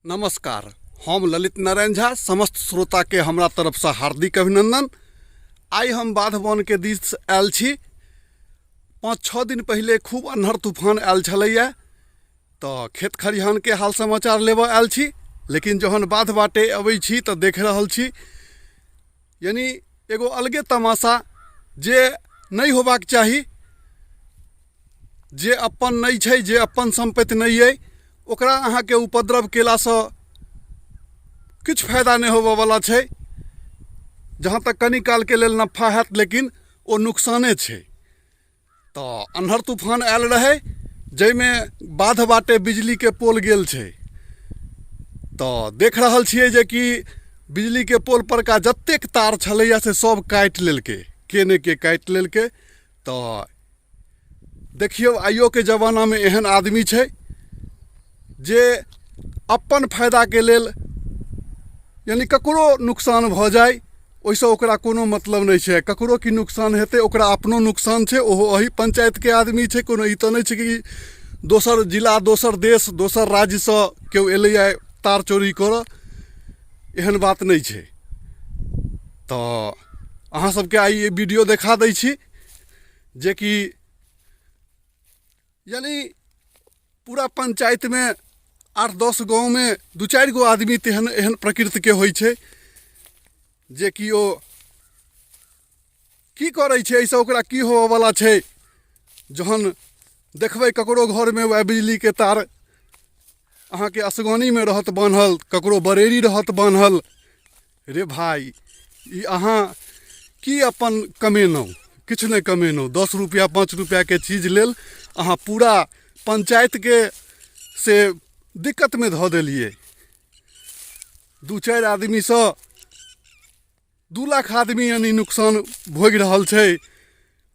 नमस्कार। हम ललित नारायण झा समस्त श्रोता के हमरा तरफ से हार्दिक अभिनंदन। आई हम बाधवन के दिस आयल छी। 5-6 दिन पहले खूब अन्हर तूफान आयल छलैया, तो खेत खरिहान के हाल समाचार लेबऽ आयल छी। लेकिन जहन बाध बाटे अबै छी तो देख रहल छी यानी एगो अलगे तमाशा जे नहीं होबाक चाही। जे अपन नहीं छै, जे अपन संपत्ति नहीं है, ओकरा अहाँ के उपद्रव केला से किछ फायदा नहीं होबऽ वाला छै। जहाँ तक कनी काल के लेल नफा हैत, लेकिन ओ नुकसाने छै। तो अन्हर तूफान आयल रहे, जैमे बाध बाटे बिजली के पोल गेल छै। तो देख रहल छियै जे कि बिजली के पोल पर का जतेक तार छलैया से सब काटि लेलकै, केने के काटि लेलकै। तो देखियो आइयो के जमाना में एहन आदमी छै जे अपन फायदा के लेल यानी ककरो नुकसान भ जाए ओइसे ओकरा कोनो मतलब नहीं छै। ककरो की नुकसान हेतै ओकरा अपनो नुकसान छै। ओहो अही पंचायत के आदमी छै, कोनो ई तो नहीं छै कि दोसर जिला, दोसर देश, दोसर राज्य से केओ एलैया तार चोरी करऽ। एहन बात नहीं छै। तो अहाँ सबके आई ये वीडियो देखा दै छी जे कि यानी पूरा पंचायत में 8-10 गाँव में 2-4 गो आदमी तेहन एहन प्रकृति के होइ छै जे कि ओ की करै छै, ऐसे ओकरा की होबऽ वाला छै। जहन देखबै ककरो घर में वह बिजली के तार अहाँ के असगनी में रहत बान्हल, ककरो बरेरी रहत बान्हल। रे भाई, ई अहाँ की अपन कमेनौ? किछ नहीं कमेनौ। 10 रुपया 5 रुपया के चीज लेल अहाँ पूरा पंचायत के से दिक्कत में धऽ देलिए। 2-4 आदमी से 2 लाख आदमी यानी नुकसान भोग रहल छै।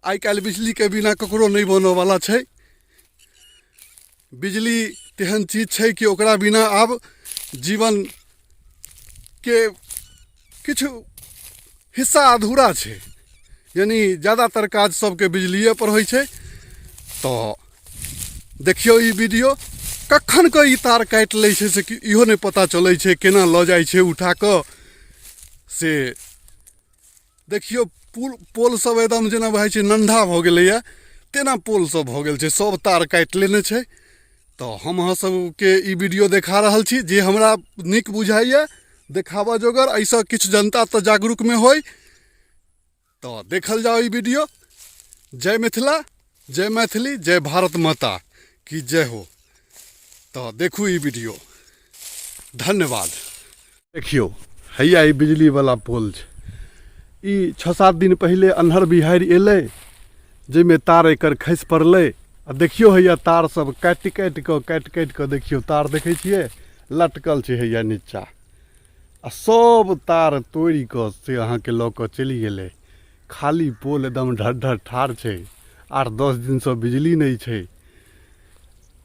आई काल्हि बिजली के बिना ककरो नहीं बनऽ वाला छै। बिजली तेहन चीज छै कि ओकरा बिना आब जीवन के किछ हिस्सा अधूरा छै। यानी ज़्यादातर काज सबके बिजलिए पर होइ छै। तो देखियो ई वीडियो कखन के ई तार काटि लै छै से इहो नहीं पता चलै छै, केना लऽ जाइ छै उठा कऽ से। देखियो पोल सब एकदम जेना भऽ छै नंढा भऽ गेलैया, तेना पोल सब भऽ गेल छै, सब तार काटि लेने छै। तो हम अहाँ सबके ई वीडियो देखा रहल छी जे हमरा नीक बुझाइया, देखावा जोगर। ऐसा किछ जनता तो जागरूक में होय। तो देखल जाओ ई वीडियो। जय मिथिला, जय मैथिली, जय भारत माता की जय हो। तो देखू ई वीडियो। धन्यवाद। देखियो हैया ई बिजली वाला पोल छै। ई 6-7 दिन पहले अन्हर बिहारि एलै, जैमे तार एकर खसि पड़लै। आ देखियो हैया तार सब काटि कऽ देखियो तार देखै छियै लटकल छै हैया नीचा। आ सब तार तोड़ि कऽ से अहाँ के लऽ कऽ चलि गेलै। खाली पोल एकदम ढर ठार छै। 8-10 दिन से बिजली नहीं छै।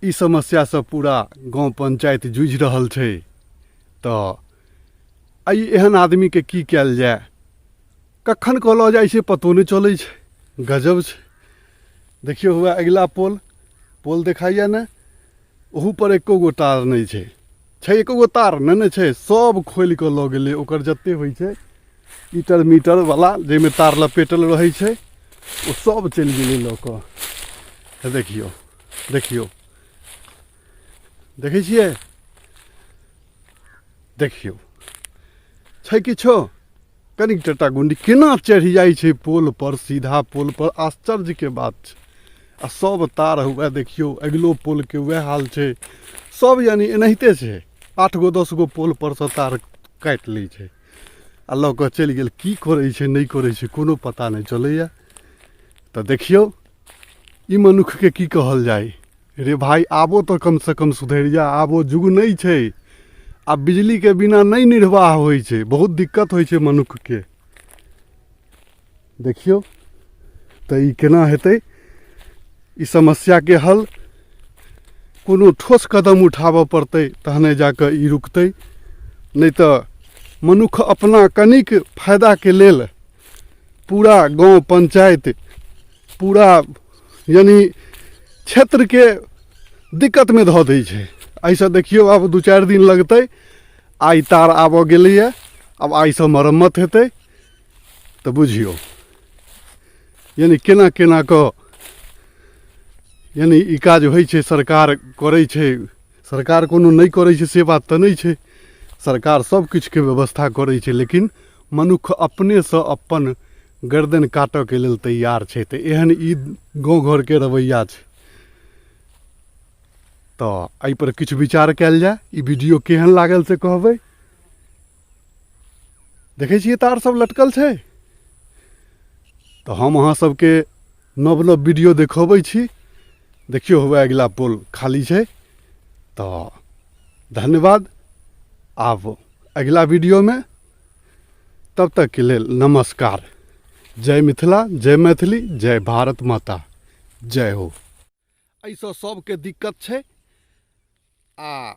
ई समस्या से पूरा गांव पंचायत जूझ रहल छै। तो आई एहन आदमी के की कयल जाय, कखन कऽ लऽ जाइ छै पतो नहीं चलै छै। गजब छै। देखियो हुआ अगला पोल देखाइया ने, ओहू पर एको गो तार नहीं छै। एको गो तार नहीं छै, सब खोलि कऽ लऽ गेलै। ओकर जते होइ छै मीटर मीटर वाला जैमे तार लपेटल रहै छै, ओ सब चलि गेलै लऽ कऽ। देखियो देखियो देखै छियै, देखियो छै किछो कनिक टटा गुंडी केना चढ़ि जाइ छै पोल पर, सीधा पोल पर। आश्चर्य के बात छै। आ सब तार हुआ देखियो अगलो पोल के वह हाल छै। सब यानी एनाहिते छै। 8 गो 10 गो पोल पर से तार काटि लै छै आ लऽ कऽ चलि गेल। की करै छै नहीं करै छै कोनो पता नहीं चलैया। तो देखियो ई मनुख के की कहल जाय। रे भाई, आबो तो कम से कम सुधरि जा। आबो जुग नहीं छै। आ बिजली के बिना नहीं निर्वाह होइ छै, बहुत दिक्कत होइ छै मनुख के। देखियो तो ई केना हेतै ई समस्या के हल। कोनो ठोस कदम उठाबऽ पड़तै तहने जाके ई रुकतै। नहीं तो मनुख अपना कनिक फायदा के लेल पूरा गांव पंचायत, पूरा यानी क्षेत्र के दिक्कत में धऽ दै छै। ऐसे देखियो अब 2-4 दिन लगते। आई तार आबऽ गेलैए, अब आइसँ मरम्मत हेतै। तऽ बुझियौ यानी केना केना कऽ यानी ई काज होइ छै, सरकार करै छै। सरकार कोनो नहि करै छै से बात तऽ नहि छै, सरकार सब किछुके व्यवस्था करै छै, लेकिन मनुख अपनेसँ अपन गर्दन काटऽके लेल तैयार छै। तऽ एहन ई गाँव घरके रवैया छै। तऽ एहिपर किछु विचार कयल जाय। ई वीडियो केहन लागल से कहबै। देखै छियै तार सब लटकल छै। तऽ हम अहाँ सबके नव नव वीडियो देखबै छी। देखियो हुए अगिला पोल खाली छै। तऽ धन्यवाद। आब अगिला वीडियो में, तब तक के लेल नमस्कार। जय मिथिला, जय मैथिली, जय भारत माता, जय हो। एहिसँ सबके दिक्कत छै। आ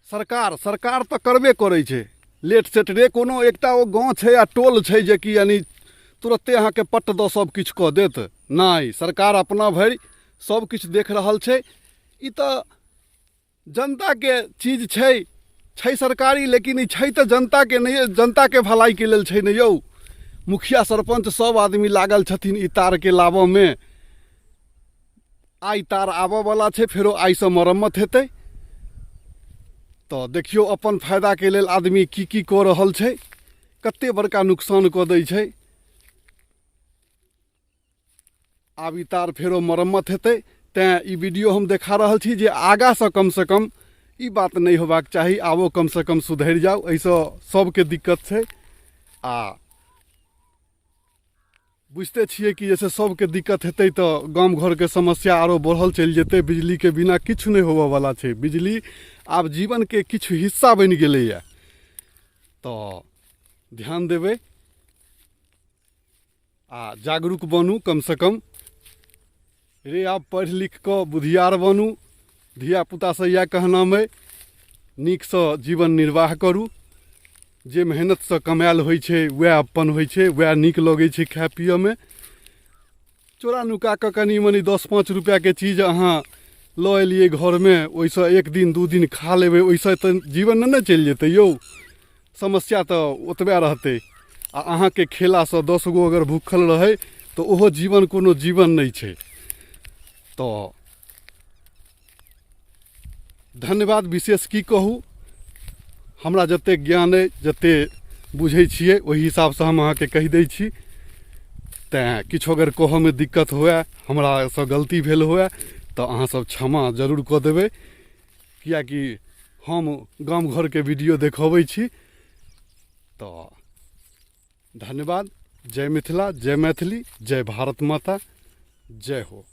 सरकार तऽ करबे करै छै। लेट सेट रे कोनो एकटा ओ गाँव छै आ टोल छै जे कि यानी तुरत्ते अहाँके पट्ट दऽ सब किछु कऽ देत। नहि, सरकार अपना भरि सब किछु देख रहल छै। ई तऽ जनताके चीज छै सरकारी, लेकिन ई छै तऽ जनताके नहि, जनताके भलाइके लेल छै ने यौ। मुखिया सरपंच सब आदमी लागल छथिन ई तारके लाबऽमे। आइ तार आबऽवला छै, फेरो आइसँ मरम्मत हेतै। तऽ देखियौ अपन फायदाके लेल आदमी की कऽ रहल छै, कते बड़का नुकसान कऽ दै छै। आब ई तार फेरो मरम्मत हेतै। तेँ ई वीडियो हम देखा रहल छी जे आगाँसँ कमसँ कम ई बात नहि होबाक चाही। आबो कमसँ कम सुधरि जाउ, एहिसँ सबके दिक्कत छै। आ बुझिते छियै कि जैसे सबके दिक्कत हेतै तऽ गाम घरके समस्या आरो बढ़ल चलि जेतै। बिजलीके बिना किछु नहि होबऽवला छै। बिजली आब जीवनके किछु हिस्सा बनि गेलैए। तऽ ध्यान देबै आ जागरूक बनू कमसँ कम। रे आब पढ़ि लिख कऽ बुधियार बनू। धियापुतासँ इएह कहनाम अइ, नीकसँ जीवन निर्वाह करू। जे मेहनतसँ कमायल होइ छै वएह अपन होइ छै, वएह नीक लगै छै खाय पियऽमे। चोरा नुका कऽ कनि मनि 10-5 रुपैआके चीज अहाँ लऽ एलियै घरमे, ओहिसँ 1 दिन 2 दिन खा लेबै, ओहिसँ तऽ जीवन नहि ने चलि जेतै यौ। समस्या तऽ ओतबे रहतै। आ अहाँके खेलासँ 10 गो अगर भूखल रहै तऽ ओहो जीवन कोनो जीवन नहि छै। तऽ धन्यवाद। विशेष की कहू, हमरा जतेक ज्ञान अइ, जतेक बुझै छियै, ओहि हिसाबसँ हम अहाँके कहि दै छी। तेँ किछु अगर कहऽमे दिक्कत हुए, हमरासँ गलती भेल हुए, तऽ अहाँसब क्षमा जरूर कऽ देबै। किएकि हम गाम घरके वीडियो देखबै छी। तऽ धन्यवाद। जय मिथिला, जय मैथिली, जय भारत माता, जय हो।